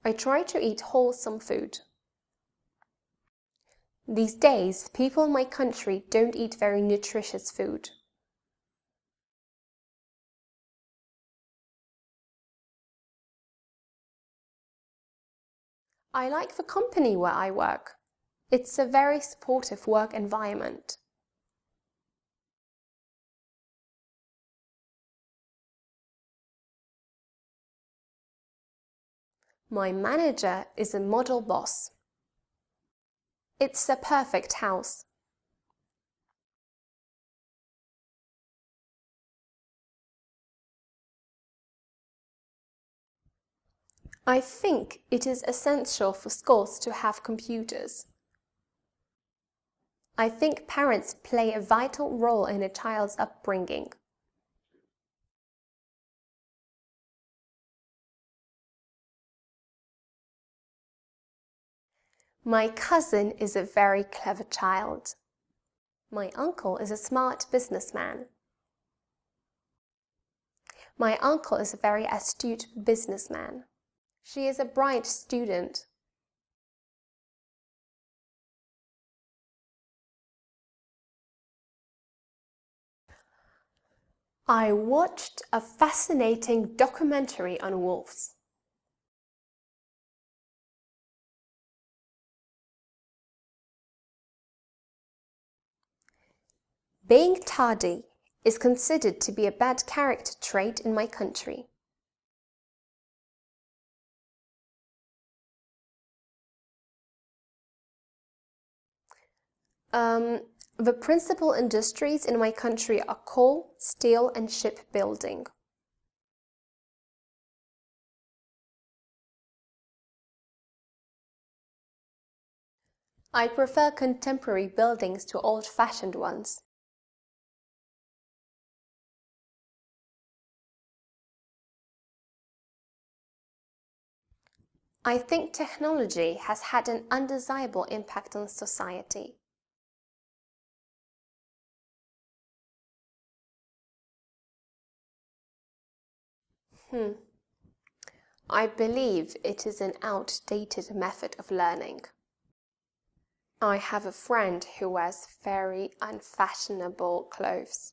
I try to eat wholesome food. These days, people in my country don't eat very nutritious food. I like the company where I work. It's a very supportive work environment. My manager is a model boss. It's a perfect house. I think it is essential for schools to have computers. I think parents play a vital role in a child's upbringing. My cousin is a very clever child. My uncle is a smart businessman. My uncle is a very astute businessman. She is a bright student. I watched a fascinating documentary on wolves. Being tardy is considered to be a bad character trait in my country. The principal industries in my country are coal, steel, and shipbuilding. I prefer contemporary buildings to old-fashioned ones. I think technology has had an undesirable impact on society. I believe it is an outdated method of learning. I have a friend who wears very unfashionable clothes.